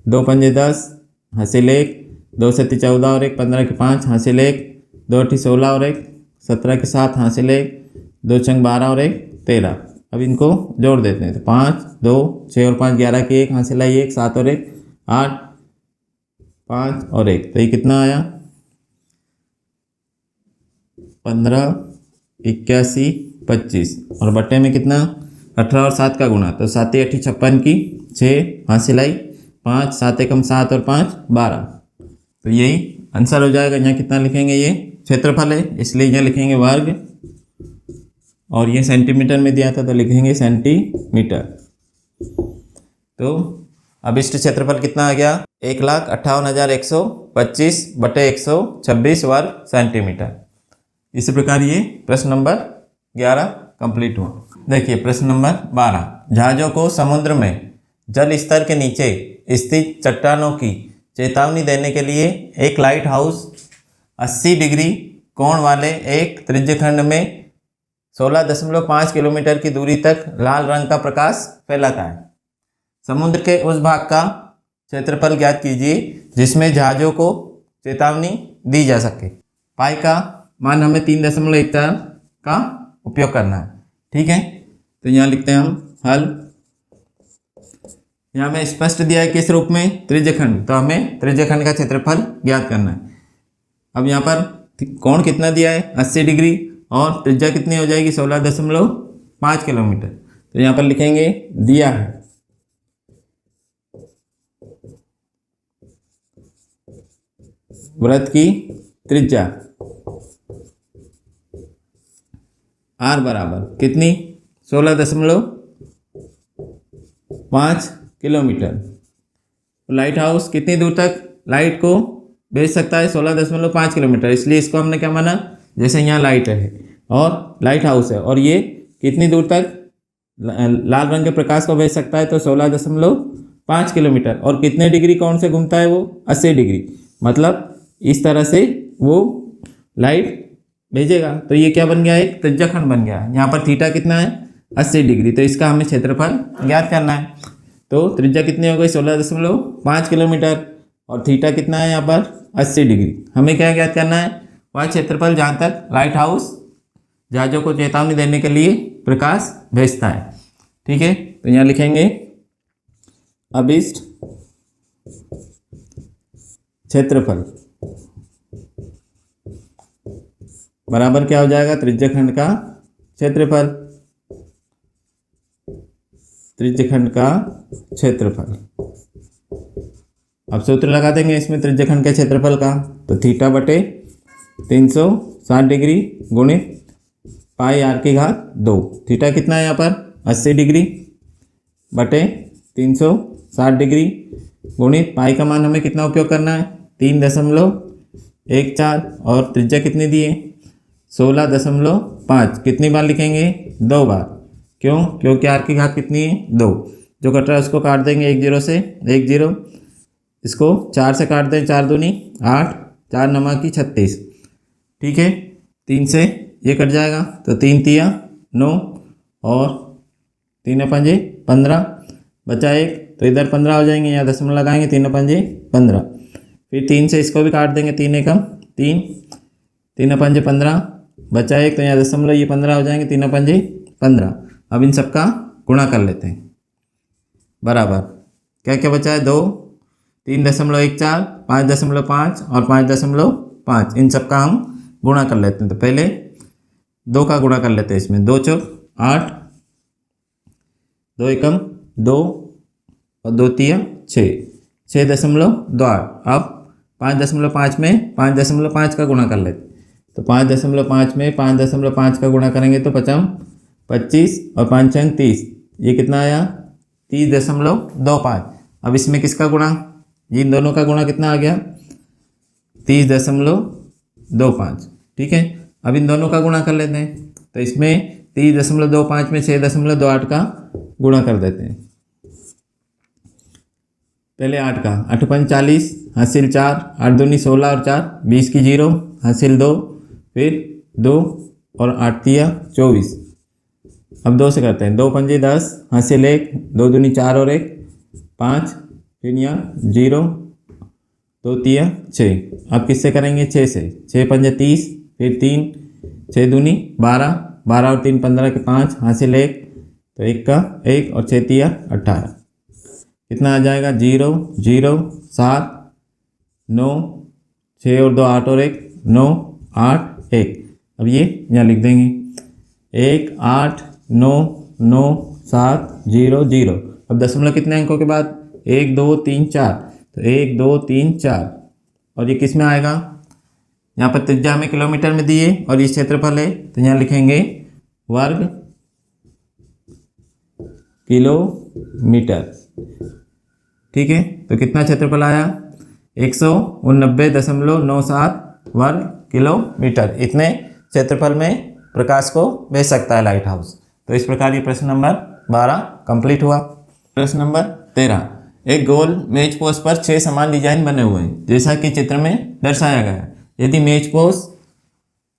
A: 2 पंजे 10, हासिल 1, 2 7 14 और 1 15 के 5, हासिल 1, 2 8 16 और 1 17 के 7, हासिल 1, 2 छंग 12 और 1 13। अब इनको जोड़ देते हैं, तो 5 2 6 और 5 11 की 1, हासिल आई 1, 7 और 1 8, 5 और 1, तो ये कितना आया, 15 81 25। और बट्टे में कितना, 18 और 7 का गुणा, तो 7 8 56 की 6, हासिल आई 5, 7 एकम 7 और 5 12। तो यही आंसर हो जाएगा। यहाँ कितना लिखेंगे, ये क्षेत्रफल है इसलिए यहाँ लिखेंगे वर्ग, और ये सेंटीमीटर में दिया था तो लिखेंगे सेंटीमीटर। तो अब इष्ट क्षेत्रफल कितना आ गया, 1,58,125 बटे 126 वर्ग सेंटीमीटर। इसी प्रकार ये प्रश्न नंबर 11 कंप्लीट हुआ। देखिए प्रश्न नंबर 12, जहाज़ों को समुद्र में जल स्तर के नीचे स्थित चट्टानों की चेतावनी देने के लिए एक लाइट हाउस 80 डिग्री कोण वाले एक त्रिज्यखंड में 16.5 किलोमीटर की दूरी तक लाल रंग का प्रकाश फैलाता है। समुद्र के उस भाग का क्षेत्रफल ज्ञात कीजिए जिसमें जहाज़ों को चेतावनी दी जा सके। पाई का मान हमें 3.14 का उपयोग करना है। ठीक है, तो यहाँ लिखते हैं हम हल। यहाँ हमें स्पष्ट दिया है किस रूप में, त्रिज्यखंड, तो हमें त्रिज्यखंड का क्षेत्रफल ज्ञात करना है। अब यहाँ पर कोण कितना दिया है, 80 डिग्री, और त्रिज्या कितनी हो जाएगी, 16.5 किलोमीटर। तो यहाँ पर लिखेंगे दिया है वृत्त की त्रिज्या r बराबर कितनी, 16.5 किलोमीटर। लाइट हाउस कितनी दूर तक लाइट को भेज सकता है, 16.5 किलोमीटर, इसलिए इसको हमने क्या माना, जैसे यहाँ लाइट है और लाइट हाउस है, और ये कितनी दूर तक लाल रंग के प्रकाश को भेज सकता है, तो 16.5 किलोमीटर। और कितने डिग्री कोण से घूमता है वो, 80 डिग्री, मतलब इस तरह से वो लाइट भेजेगा। तो ये क्या बन गया, एक त्रिज्यखंड बन गया। यहाँ पर थीटा कितना है, 80 डिग्री, तो इसका हमें क्षेत्रफल ज्ञात करना है। तो त्रिज्या कितनी हो गई, 16.5 किलोमीटर, और थीटा कितना है यहाँ पर, 80 डिग्री। हमें क्या ज्ञात करना है, वह क्षेत्रफल जहाँ तक लाइट हाउस जहाज़ों को चेतावनी देने के लिए प्रकाश भेजता है। ठीक है, तो यहाँ लिखेंगे अभिष्ट क्षेत्रफल बराबर क्या हो जाएगा, त्रिज्यखंड का क्षेत्रफल, त्रिज्यखंड का क्षेत्रफल। अब सूत्र लगा देंगे इसमें त्रिज्यखंड के क्षेत्रफल का, तो थीटा बटे 360 डिग्री गुणित पाई r की घात 2। थीटा कितना है यहाँ पर, 80 डिग्री बटे 360 डिग्री गुणित पाई का मान हमें कितना उपयोग करना है, 3.14, और त्रिज्या कितनी दी है, 16.5। कितनी बार लिखेंगे, 2 बार। क्यों, क्योंकि r की घात कितनी है, 2। जो कट रहा है उसको काट देंगे 1 0 से, 1 0, इसको 4 से काट दें, 4 दूनी 8, 4 नमा की 36। ठीक है, 3 से ये कट जाएगा, तो 3 तिया 9, और 3 पंजे 15, बचा 1, तो इधर 15 हो जाएंगे, यहाँ दशमलव लगाएंगे, 3 पंजे 15। फिर 3 से इसको भी काट देंगे, 3 एकम 3, 3 पंजे 15, बचा एक, तो यहाँ दशमलव ये 15 हो जाएंगे, 3 पंजे 15। अब इन सबका गुणा कर लेते हैं बराबर, क्या क्या बचा है, 2, 3.14, 5.5 और 5.5, इन सब का हम गुणा कर लेते हैं। तो पहले 2 का गुणा कर लेते हैं इसमें, 2 चौक 8, 2 एकम 2 और 2 तिया 6, 6.28। अब 5.5 में 5.5 का गुणा कर लेते, तो 5.5 में 5.5 का गुणा करेंगे तो 25 और 5 छंग 30, ये कितना आया 30.25। अब इसमें किसका गुणा, इन दोनों का गुणा कितना आ गया 30.25, ठीक है। अब इन दोनों का गुणा कर लेते हैं, तो इसमें 30.25 में 6.28 का गुणा कर देते हैं। पहले 8 का, 8 पंच 40, हासिल 4, 8 दूनी 16 और 4 20 की 0, हासिल 2, फिर 2 और 8 तिया 24। अब 2 से करते हैं, 2 पंजे 10, हासिल 1, 2 दूनी 4 और 1 5, फिर यहाँ 0, 2 तिया 6। अब किससे करेंगे, 6 से, 6 पंजे 30, फिर 3, 6 दूनी 12, 12 और 3 15 के 5, हासिल 1, तो 1 का 1 और 6 तिया 18, कितना आ जाएगा 0, 0, 7, 9, 6 और 2 8 और 1 9, 8, 1। अब ये यहाँ लिख देंगे 1, 8, 9, 9, 7, 0, 0। अब दशमलव कितने अंकों के बाद, 1, 2, 3, 4, तो 1, 2, 3, 4, और ये किस में आएगा, यहाँ पर त्रिज्या हमें किलोमीटर में दिए और ये क्षेत्रफल है, तो यहाँ लिखेंगे वर्ग किलोमीटर, ठीक है। तो कितना क्षेत्रफल आया 189.97 वर्ग किलोमीटर, इतने क्षेत्रफल में प्रकाश को भेज सकता है लाइट हाउस। तो इस प्रकार ये प्रश्न नंबर 12 कंप्लीट हुआ। प्रश्न नंबर 13, एक गोल मेज पोस्ट पर 6 समान डिजाइन बने हुए हैं जैसा कि चित्र में दर्शाया गया है। यदि मेज पोस्ट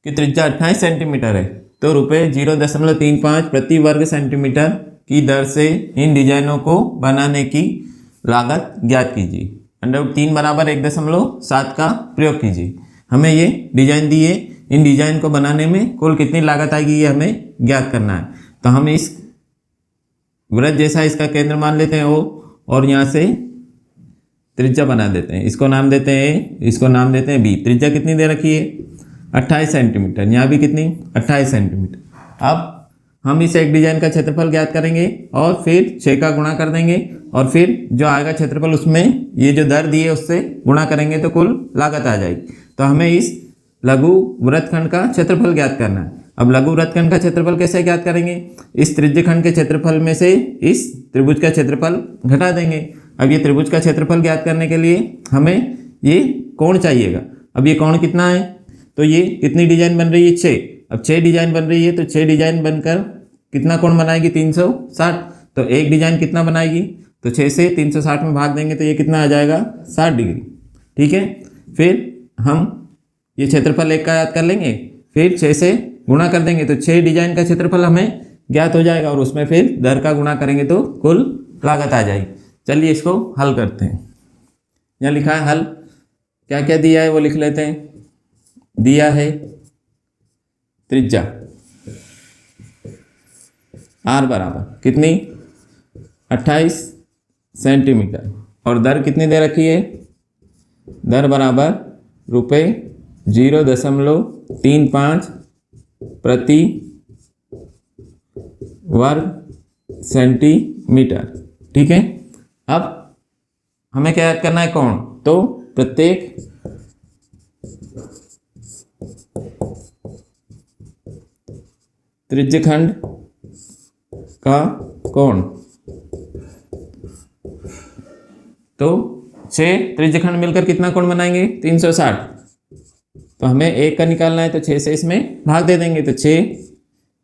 A: की त्रिज्या 28 सेंटीमीटर है तो ₹0.35 प्रति वर्ग सेंटीमीटर की दर से इन डिजाइनों को बनाने की लागत ज्ञात कीजिए। √3 बराबर 1.7 का प्रयोग कीजिए। हमें ये डिजाइन दिए, इन डिजाइन को बनाने में कुल कितनी लागत आएगी ये हमें ज्ञात करना है। तो हम इस वृत्त जैसा इसका केंद्र मान लेते हैं O, और यहाँ से त्रिज्या बना देते हैं, इसको नाम देते हैं A, इसको नाम देते हैं B। त्रिज्या कितनी दे रखी है 28 सेंटीमीटर, यहाँ भी कितनी 28 सेंटीमीटर। अब हम इस एक डिजाइन का क्षेत्रफल ज्ञात करेंगे और फिर 6 का गुणा कर देंगे और फिर जो आएगा क्षेत्रफल उसमें ये जो दर दिए उससे गुणा करेंगे तो कुल लागत आ जाएगी। तो हमें इस लघु वृत्तखंड का क्षेत्रफल ज्ञात करना है। अब लघु वृत्तखंड का क्षेत्रफल कैसे ज्ञात करेंगे, इस त्रिज्यखंड के क्षेत्रफल में से इस त्रिभुज का क्षेत्रफल घटा देंगे। अब ये त्रिभुज का क्षेत्रफल ज्ञात करने के लिए हमें ये कोण चाहिएगा। अब ये कोण कितना है, तो ये कितनी डिजाइन बन रही है 6। अब 6 डिजाइन बन रही है तो 6 डिजाइन बनकर कितना कोण बनाएगी 360। तो एक डिजाइन कितना बनाएगी, तो 6 से 360 में भाग देंगे तो ये कितना आ जाएगा 60 डिग्री, ठीक है। फिर हम ये क्षेत्रफल एक का याद कर लेंगे, फिर 6 से गुणा कर देंगे तो 6 डिजाइन का क्षेत्रफल हमें ज्ञात हो जाएगा और उसमें फिर दर का गुणा करेंगे तो कुल लागत आ जाएगी। चलिए इसको हल करते हैं। यहाँ लिखा है हल, क्या क्या दिया है वो लिख लेते हैं। दिया है त्रिज्या R बराबर कितनी 28 सेंटीमीटर और दर कितनी दे रखी है, दर बराबर ₹0.35 प्रति वर्ग सेंटीमीटर, ठीक है। अब हमें क्या याद करना है कोण, तो प्रत्येक त्रिज्यखंड का कोण, तो 6 त्रिज्यखंड मिलकर कितना कोण बनाएंगे 360। तो हमें एक का निकालना है तो 6 से इसमें भाग दे देंगे, तो 6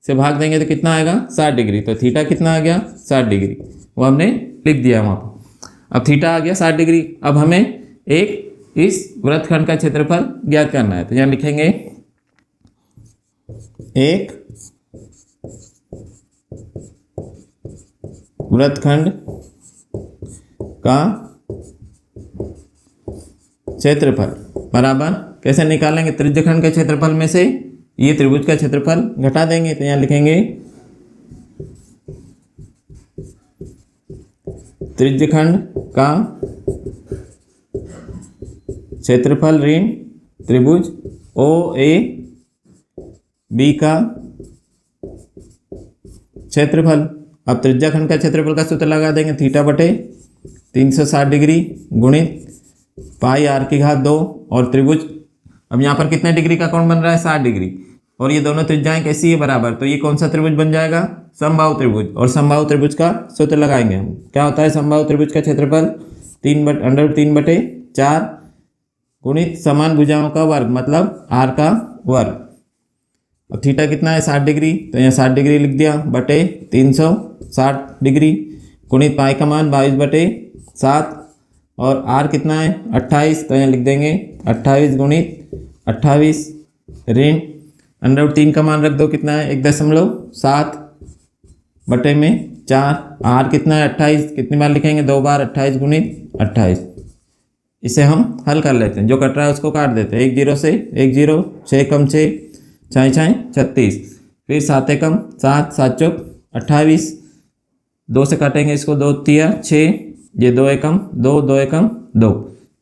A: से भाग देंगे तो कितना आएगा 60 डिग्री। तो थीटा कितना आ गया 60 डिग्री, वो हमने लिख दिया वहाँ पर। अब थीटा आ गया 60 डिग्री। अब हमें एक इस वृत्तखंड का क्षेत्रफल ज्ञात करना है, तो यहाँ लिखेंगे एक वृत्तखंड का क्षेत्रफल बराबर कैसे निकालेंगे, त्रिज्यखंड के क्षेत्रफल में से ये त्रिभुज का क्षेत्रफल घटा देंगे। तो यहाँ लिखेंगे त्रिज्यखंड का क्षेत्रफल ऋण त्रिभुज ओ ए बी का क्षेत्रफल। अब त्रिज्यखंड का क्षेत्रफल का सूत्र लगा देंगे, थीटा बटे 360 डिग्री गुणित पाई आर की घात 2 और त्रिभुज, अब यहाँ पर कितने डिग्री का कोण बन रहा है, 60 डिग्री, और ये दोनों त्रिज्याएं कैसी है, बराबर। तो ये कौन सा त्रिभुज बन जाएगा, समबाहु त्रिभुज। और समबाहु त्रिभुज का सूत्र लगाएंगे हम, क्या होता है समबाहु त्रिभुज का क्षेत्रफल, √3/4 गुणित समान भुजाओं का वर्ग मतलब आर का वर्ग। अब थीटा कितना है, 60 डिग्री, तो यहाँ 60 डिग्री लिख दिया, बटे 360 डिग्री गुणित पाई का मान 22/7 और आर कितना है 28, तो यहाँ लिख देंगे 28 गुणित 28 ऋण √3 का मान रख दो, कितना है 1.7 बटे में 4, आर कितना है 28, कितनी बार लिखेंगे 2 बार, 28 गुणित 28। इसे हम हल कर लेते हैं, जो कट रहा है उसको काट देते हैं, 1 0 से 1 0, 6 कम 6, 6 6 36, फिर 7 एकम 7, 7 चौक 28, 2 से काटेंगे इसको, 2 तिया 6, ये 2 एकम 2, 2 एकम 2,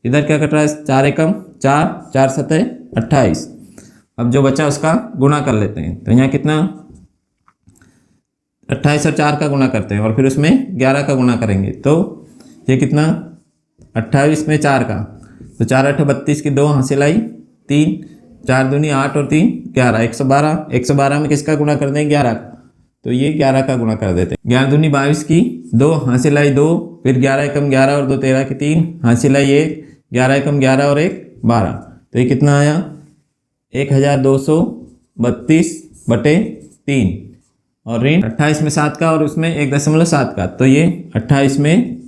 A: इधर क्या कट रहा है 4 एकम 4, 4 7 28। अब जो बचा उसका गुणा कर लेते हैं, तो यहाँ कितना 28 और 4 का गुणा करते हैं और फिर उसमें 11 का गुणा करेंगे, तो ये कितना 28 में 4 का, तो 4 8 32 की 2 हासिल आई 3, 4 दूनी 8 और 3 11, 112, 112 में किसका गुणा कर दें 11 का, तो ये 11 का गुणा कर देते हैं। 11 दूनी 22 की 2 हासिल आई 2, फिर 11 एकम 11 और 2 13 की 3 हासिल आई 1, 11 एकम 11 और 1 12, तो ये कितना आया 1232/3 और ऋण 28 में 7 का और उसमें 1.7 का, तो ये 28 में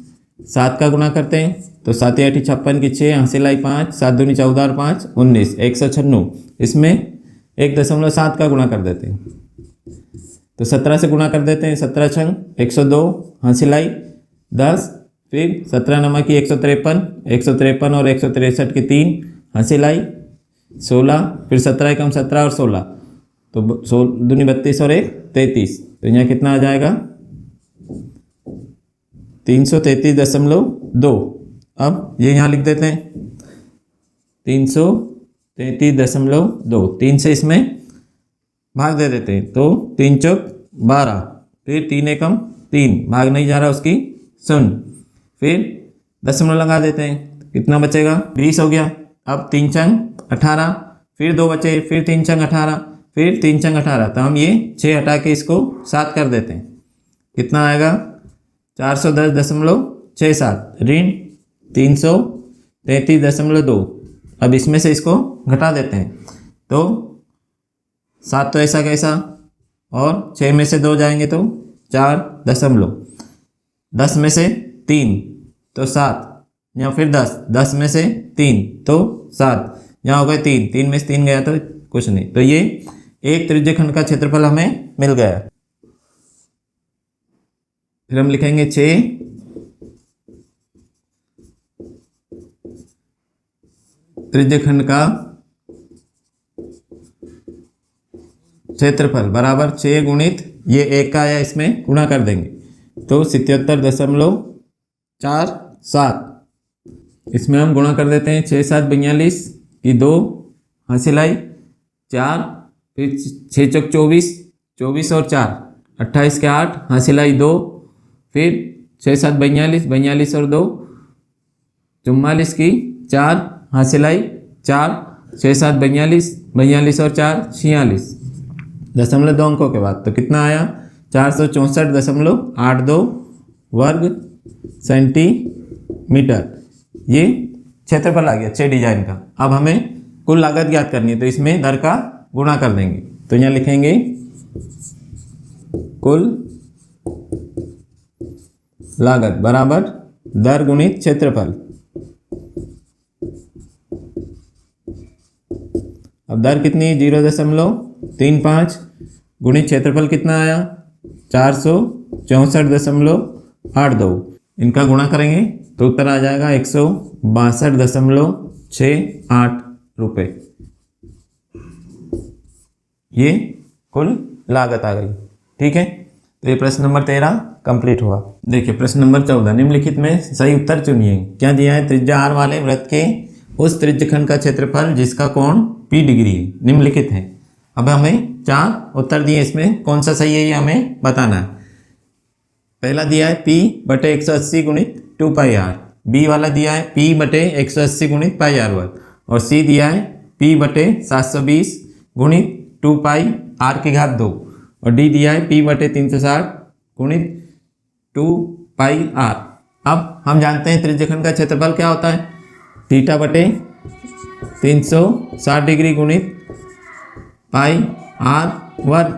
A: 7 का गुणा करते हैं, तो 7 8 56 की 6 हासिल आई 5, 7 दूनी 14 और 5 19, 196, इसमें 1.7 का गुणा कर देते हैं, तो 17 से गुणा कर देते हैं, 17 छंग 102 हासिल आई 10, फिर 17 नमक की 153 और 163 की 3 हासिल आई 16, फिर 17 एकम 17 और 16, तो 16 दूनी 32 और 1 33, तो यहाँ कितना आ जाएगा 333.2। अब ये यहाँ लिख देते हैं 333.2, 3 से इसमें भाग दे देते हैं, तो 3 चौक 12, फिर 3 एकम 3, भाग नहीं जा रहा उसकी 0, फिर दशमलव लगा देते हैं, कितना बचेगा 20 हो गया। अब 3 छंग 18, फिर 2 बचे, फिर 3 छंग 18, फिर 3 छंग 18, तो हम ये 6 हटा के इसको 7 कर देते हैं, कितना आएगा 410.67 ऋण 333.2। अब इसमें से इसको घटा देते हैं, तो 7 तो ऐसा कैसा और 6 में से 2 जाएंगे तो 4 दशमलव, 10 में से 3 तो 7, या फिर 10 में से 3 तो 7, यहाँ हो गए 3 में से 3 गया तो कुछ नहीं, तो ये एक त्रिज्यखंड का क्षेत्रफल हमें मिल गया। फिर हम लिखेंगे 6 त्रिज्यखंड का क्षेत्रफल बराबर 6 गुणित ये 1 का आया, इसमें गुणा कर देंगे, तो 77.47, इसमें हम गुणा कर देते हैं, 6 7 42 की 2 हासिल आई 4, फिर 6 चौक 24, 24 और 4 28 के 8 हासिल आई 2, फिर 6 7 42, 42 और 2 44 की 4 हासिल आई 4, 6 7 42, 42 और 4 46, दशमलव 2 अंकों के बाद, तो कितना आया 464.82 वर्ग सेंटीमीटर। ये क्षेत्रफल आ गया 6 डिजाइन का। अब हमें कुल लागत ज्ञात करनी है, तो इसमें दर का गुणा कर देंगे, तो यहाँ लिखेंगे कुल लागत बराबर दर गुणित क्षेत्रफल। अब दर कितनी 0.35 गुणित क्षेत्रफल कितना आया 464.82, इनका गुणा करेंगे तो उत्तर आ जाएगा 162.68 रुपये। ये कुल लागत आ गई। ठीक है, तो ये प्रश्न नंबर 13 कंप्लीट हुआ। देखिए प्रश्न नंबर 14, निम्नलिखित में सही उत्तर चुनिए। क्या दिया है? त्रिज्या r वाले वृत्त के उस त्रिज्यखंड का क्षेत्रफल जिसका कोण p डिग्री है निम्नलिखित है। अब हमें 4 उत्तर दिए, इसमें कौन सा सही है ये हमें बताना है। पहला दिया है p/180 गुणित 2πr, बी वाला दिया है p/180 गुणित πr², और सी दिया है p/720 गुणित 2πr², और डी दिया है p/360 गुणित 2πr। अब हम जानते हैं त्रिज्यखंड का क्षेत्रफल क्या होता है, θ/360 डिग्री गुणित πr²,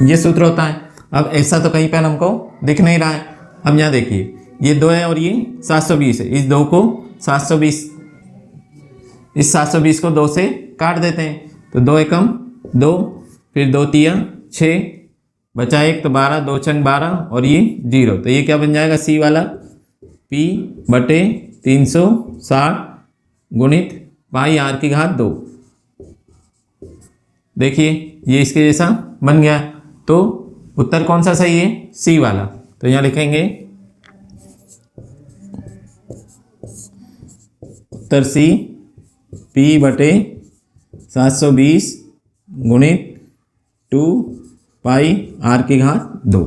A: ये सूत्र होता है। अब ऐसा तो कहीं पर हमको दिख नहीं रहा है। अब यहाँ देखिए ये 2 है और ये 720 है, इस 2 को 720, इस 720 को 2 से काट देते हैं, तो 2 एकम 2, फिर 2 तिया 6, बचा 1 तो 12, 2 छंग 12, और ये 0, तो ये क्या बन जाएगा सी वाला p/360 गुणित πr²। देखिए ये इसके जैसा बन गया, तो उत्तर कौन सा सही है? सी वाला। तो यहाँ लिखेंगे उत्तर सी p/720 गुणित 2πr²।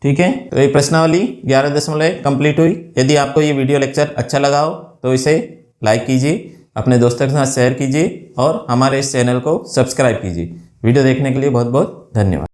A: ठीक है, तो ये प्रश्नावली 11 कंप्लीट हुई। यदि आपको ये वीडियो लेक्चर अच्छा लगा हो तो इसे लाइक कीजिए, अपने दोस्तों के साथ शेयर कीजिए और हमारे इस चैनल को सब्सक्राइब कीजिए। वीडियो देखने के लिए बहुत बहुत धन्यवाद।